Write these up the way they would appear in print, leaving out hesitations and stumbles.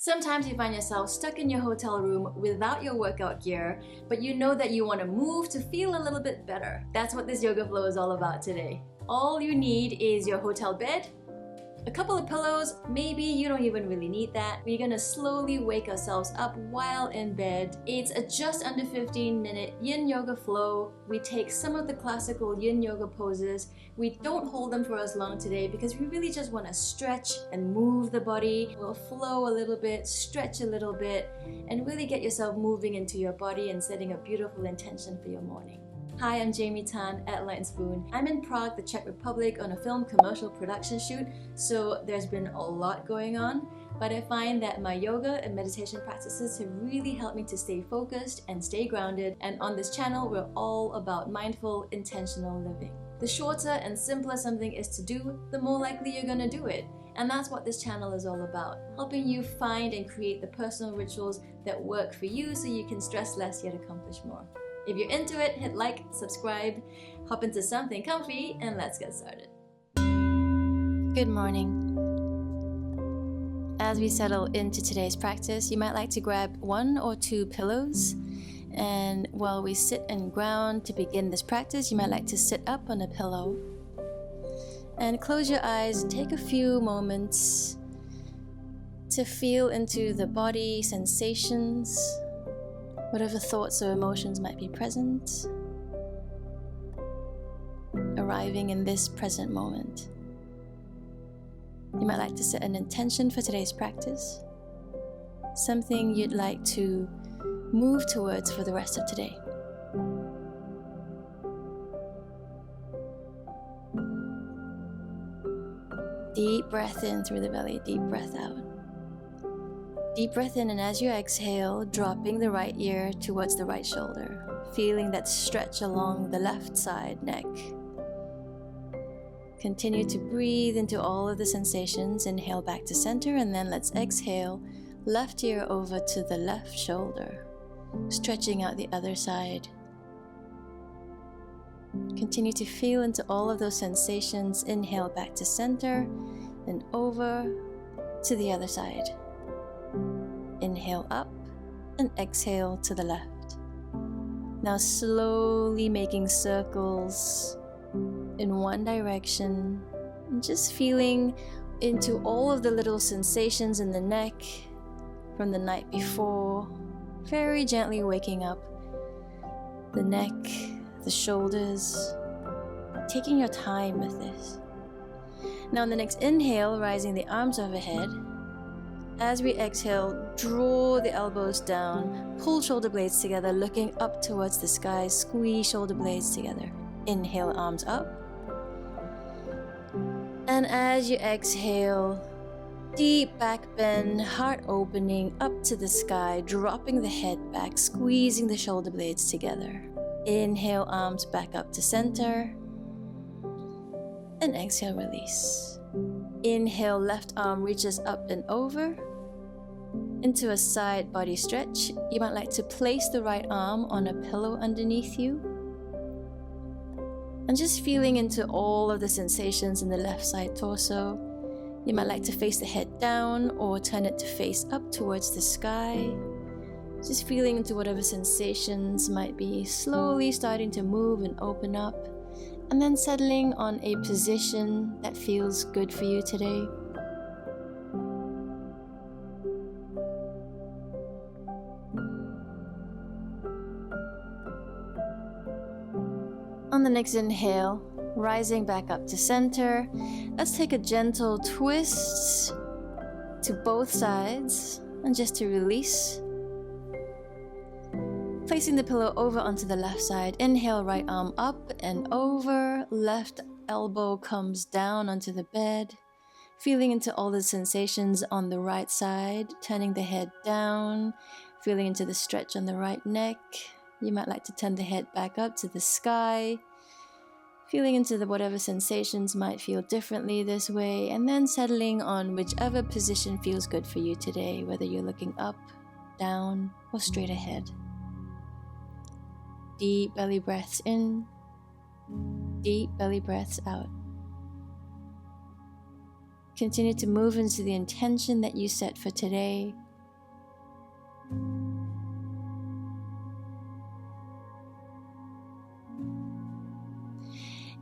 Sometimes you find yourself stuck in your hotel room without your workout gear, but you know that you want to move to feel a little bit better. That's what this yoga flow is all about today. All you need is your hotel bed, a couple of pillows, maybe you don't even really need that. We're gonna slowly wake ourselves up while in bed. It's a just under 15-minute Yin Yoga Flow. We take some of the classical Yin Yoga poses. We don't hold them for as long today because we really just want to stretch and move the body. We'll flow a little bit, stretch a little bit, and really get yourself moving into your body and setting a beautiful intention for your morning. Hi, I'm Jaime at Enlightened. I'm in Prague, the Czech Republic on a film commercial production shoot, so there's been a lot going on, but I find that my yoga and meditation practices have really helped me to stay focused and stay grounded, and on this channel we're all about mindful, intentional living. The shorter and simpler something is to do, the more likely you're gonna do it. And that's what this channel is all about, helping you find and create the personal rituals that work for you so you can stress less yet accomplish more. If you're into it, hit like, subscribe, hop into something comfy, and let's get started. Good morning. As we settle into today's practice, you might like to grab 1 or 2 pillows, and while we sit and ground to begin this practice, you might like to sit up on a pillow and close your eyes. Take a few moments to feel into the body sensations, whatever thoughts or emotions might be present, arriving in this present moment. You might like to set an intention for today's practice, something you'd like to move towards for the rest of today. Deep breath in through the belly, deep breath out. Deep breath in, and as you exhale, dropping the right ear towards the right shoulder, feeling that stretch along the left side neck. Continue to breathe into all of the sensations. Inhale back to center, and then let's exhale, left ear over to the left shoulder, stretching out the other side. Continue to feel into all of those sensations. Inhale back to center, and over to the other side. Inhale up and exhale to the left. Now slowly making circles in one direction, and just feeling into all of the little sensations in the neck from the night before. Very gently waking up the neck, the shoulders, taking your time with this. Now on the next inhale, rising the arms overhead. As we exhale, draw the elbows down, pull shoulder blades together, looking up towards the sky, squeeze shoulder blades together. Inhale, arms up. And as you exhale, deep back bend, heart opening up to the sky, dropping the head back, squeezing the shoulder blades together. Inhale, arms back up to center. And exhale, release. Inhale, left arm reaches up and over into a side body stretch. You might like to place the right arm on a pillow underneath you. And just feeling into all of the sensations in the left side torso. You might like to face the head down or turn it to face up towards the sky. Just feeling into whatever sensations might be slowly starting to move and open up. And then settling on a position that feels good for you today. On the next inhale, rising back up to center, let's take a gentle twist to both sides, and just to release. Placing the pillow over onto the left side. Inhale, right arm up and over, left elbow comes down onto the bed. Feeling into all the sensations on the right side, turning the head down, feeling into the stretch on the right neck. You might like to turn the head back up to the sky, feeling into whatever sensations might feel differently this way, and then settling on whichever position feels good for you today, whether you're looking up, down, or straight ahead. Deep belly breaths in, deep belly breaths out. Continue to move into the intention that you set for today,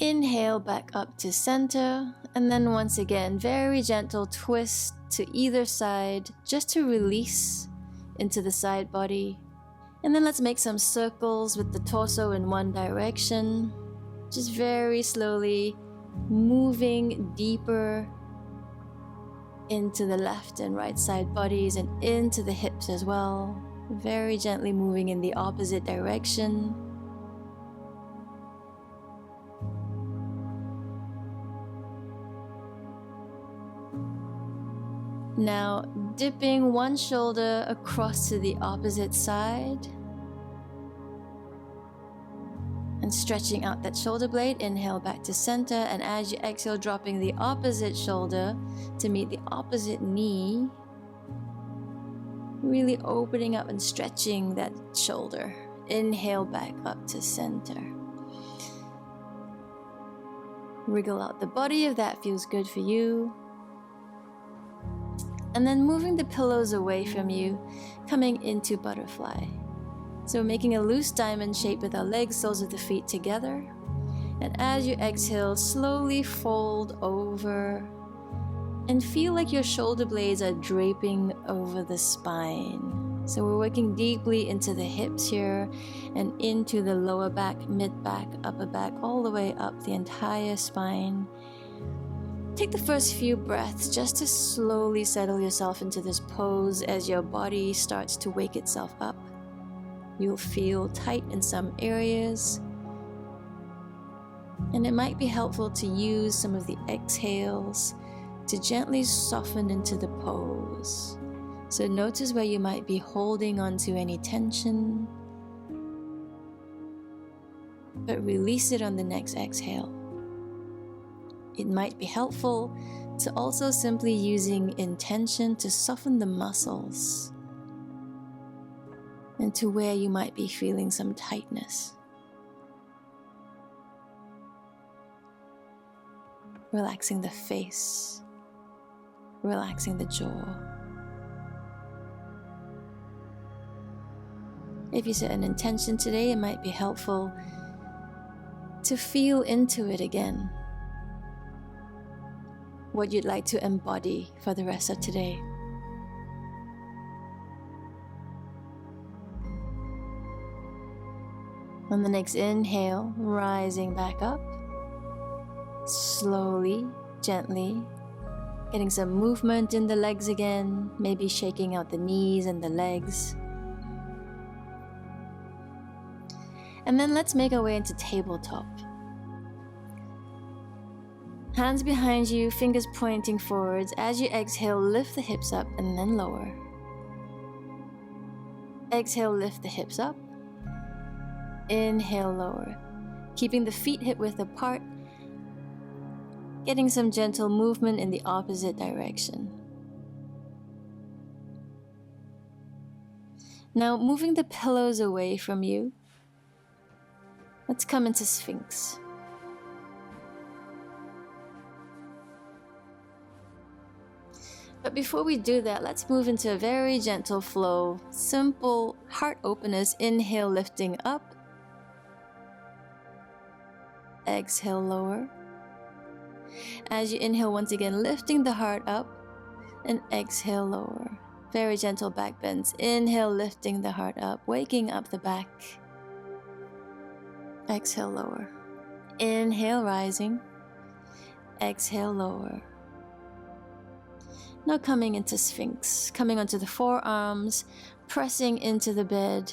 Inhale back up to center, and then once again, very gentle twist to either side just to release into the side body. And then let's make some circles with the torso in one direction, just very slowly moving deeper into the left and right side bodies and into the hips as well, very gently moving in the opposite direction. Now, dipping one shoulder across to the opposite side and stretching out that shoulder blade. Inhale back to center, and as you exhale, dropping the opposite shoulder to meet the opposite knee, really opening up and stretching that shoulder. Inhale back up to center. Wriggle out the body if that feels good for you. And then moving the pillows away from you, coming into butterfly. So making a loose diamond shape with our legs, soles of the feet together. And as you exhale, slowly fold over and feel like your shoulder blades are draping over the spine. So we're working deeply into the hips here and into the lower back, mid back, upper back, all the way up the entire spine. Take the first few breaths just to slowly settle yourself into this pose as your body starts to wake itself up. You'll feel tight in some areas, and it might be helpful to use some of the exhales to gently soften into the pose. So notice where you might be holding onto any tension, but release it on the next exhale. It might be helpful to also simply using intention to soften the muscles and to where you might be feeling some tightness. Relaxing the face, relaxing the jaw. If you set an intention today, it might be helpful to feel into it again. What you'd like to embody for the rest of today. On the next inhale, rising back up, slowly, gently, getting some movement in the legs again, maybe shaking out the knees and the legs. And then let's make our way into tabletop. Hands behind you, fingers pointing forwards. As you exhale, lift the hips up and then lower. Exhale, lift the hips up. Inhale, lower. Keeping the feet hip width apart. Getting some gentle movement in the opposite direction. Now, moving the pillows away from you. Let's come into Sphinx. But before we do that, let's move into a very gentle flow. Simple heart openers. Inhale, lifting up. Exhale, lower. As you inhale, once again, lifting the heart up. And exhale, lower. Very gentle back bends. Inhale, lifting the heart up, waking up the back. Exhale, lower. Inhale, rising. Exhale, lower. Now coming into Sphinx, coming onto the forearms, pressing into the bed.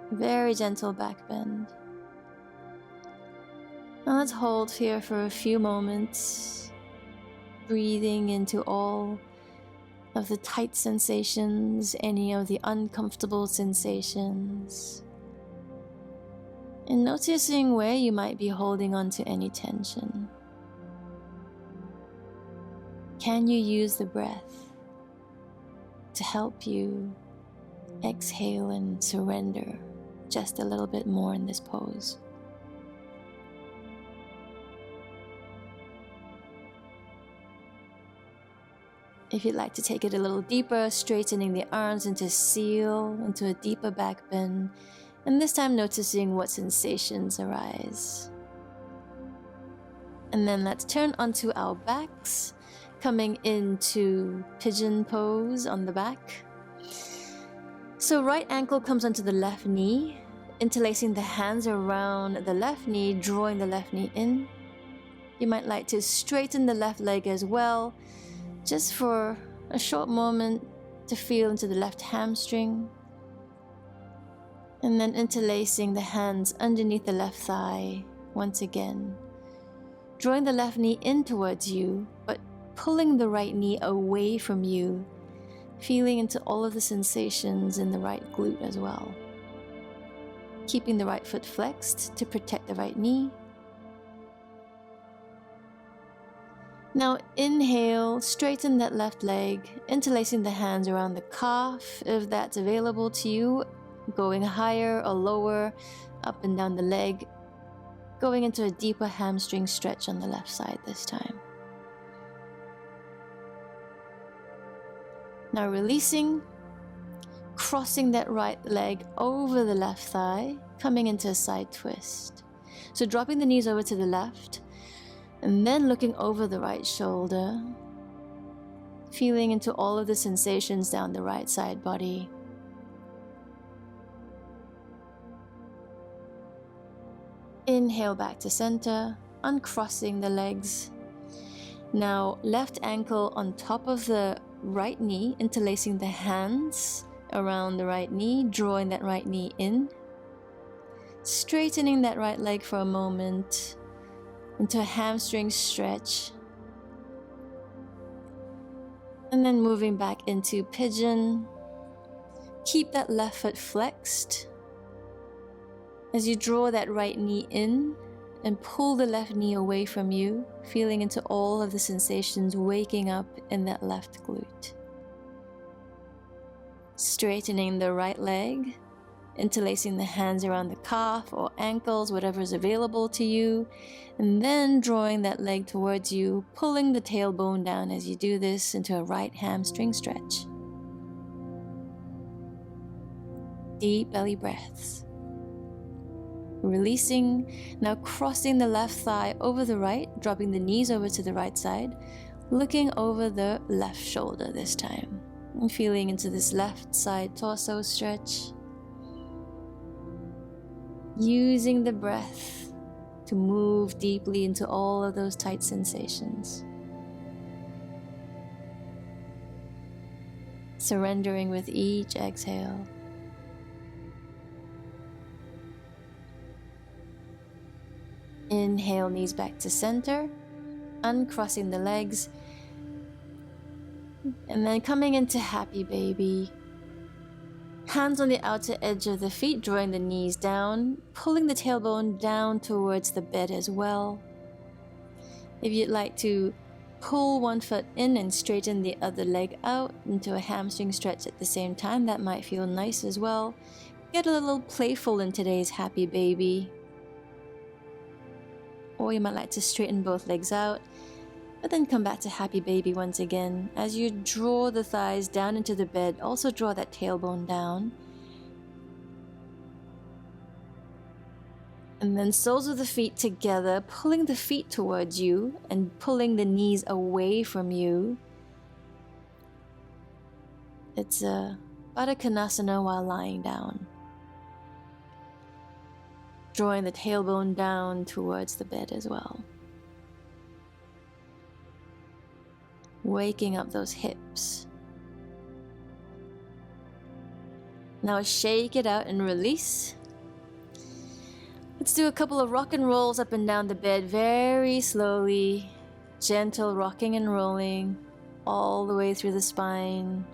Very gentle back bend. Now let's hold here for a few moments, breathing into all of the tight sensations, any of the uncomfortable sensations, and noticing where you might be holding on to any tension. Can you use the breath to help you exhale and surrender just a little bit more in this pose? If you'd like to take it a little deeper, straightening the arms into seal, into a deeper back bend, and this time noticing what sensations arise. And then let's turn onto our backs, coming into pigeon pose on the back. So right ankle comes onto the left knee, interlacing the hands around the left knee, drawing the left knee in. You might like to straighten the left leg as well, just for a short moment to feel into the left hamstring. And then interlacing the hands underneath the left thigh once again. Drawing the left knee in towards you, but pulling the right knee away from you, feeling into all of the sensations in the right glute as well. Keeping the right foot flexed to protect the right knee. Now inhale, straighten that left leg, interlacing the hands around the calf if that's available to you, going higher or lower, up and down the leg, going into a deeper hamstring stretch on the left side this time. Now releasing, crossing that right leg over the left thigh, coming into a side twist. So dropping the knees over to the left, and then looking over the right shoulder, feeling into all of the sensations down the right side body. Inhale back to center, uncrossing the legs. Now left ankle on top of the right knee, interlacing the hands around the right knee, drawing that right knee in. Straightening that right leg for a moment into a hamstring stretch. And then moving back into pigeon. Keep that left foot flexed as you draw that right knee in and pull the left knee away from you, feeling into all of the sensations waking up in that left glute. Straightening the right leg, interlacing the hands around the calf or ankles, whatever is available to you, and then drawing that leg towards you, pulling the tailbone down as you do this into a right hamstring stretch. Deep belly breaths. Releasing, now crossing the left thigh over the right, dropping the knees over to the right side, looking over the left shoulder this time, and feeling into this left side torso stretch. Using the breath to move deeply into all of those tight sensations. Surrendering with each exhale. Inhale, knees back to center, uncrossing the legs, and then coming into happy baby. Hands on the outer edge of the feet, drawing the knees down, pulling the tailbone down towards the bed as well. If you'd like to pull one foot in and straighten the other leg out into a hamstring stretch at the same time, that might feel nice as well. Get a little playful in today's happy baby. Or you might like to straighten both legs out, but then come back to happy baby once again. As you draw the thighs down into the bed, also draw that tailbone down. And then soles of the feet together, pulling the feet towards you and pulling the knees away from you. It's a Baddha Konasana while lying down. Drawing the tailbone down towards the bed as well. Waking up those hips. Now shake it out and release. Let's do a couple of rock and rolls up and down the bed very slowly. Gentle rocking and rolling all the way through the spine.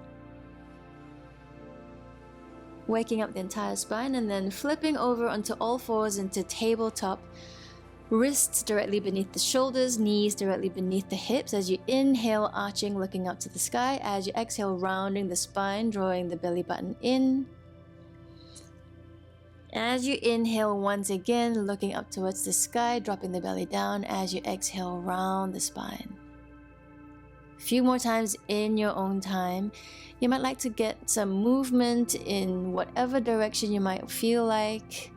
Waking up the entire spine and then flipping over onto all fours into tabletop. Wrists directly beneath the shoulders, knees directly beneath the hips as you inhale, arching, looking up to the sky. As you exhale, rounding the spine, drawing the belly button in. As you inhale once again, looking up towards the sky, dropping the belly down. As you exhale, round the spine. few more times in your own time. You might like to get some movement in whatever direction you might feel like.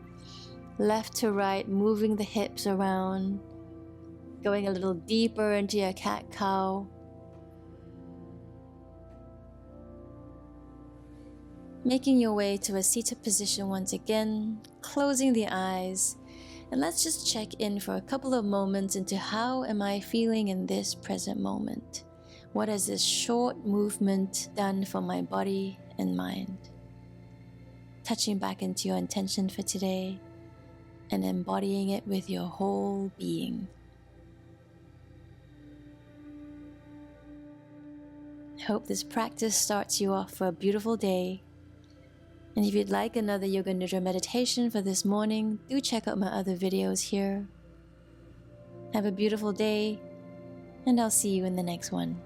Left to right, moving the hips around, going a little deeper into your cat-cow. Making your way to a seated position once again, closing the eyes, and let's just check in for a couple of moments into how am I feeling in this present moment. What has this short movement done for my body and mind? Touching back into your intention for today and embodying it with your whole being. I hope this practice starts you off for a beautiful day. And if you'd like another Yoga Nidra meditation for this morning, do check out my other videos here. Have a beautiful day, and I'll see you in the next one.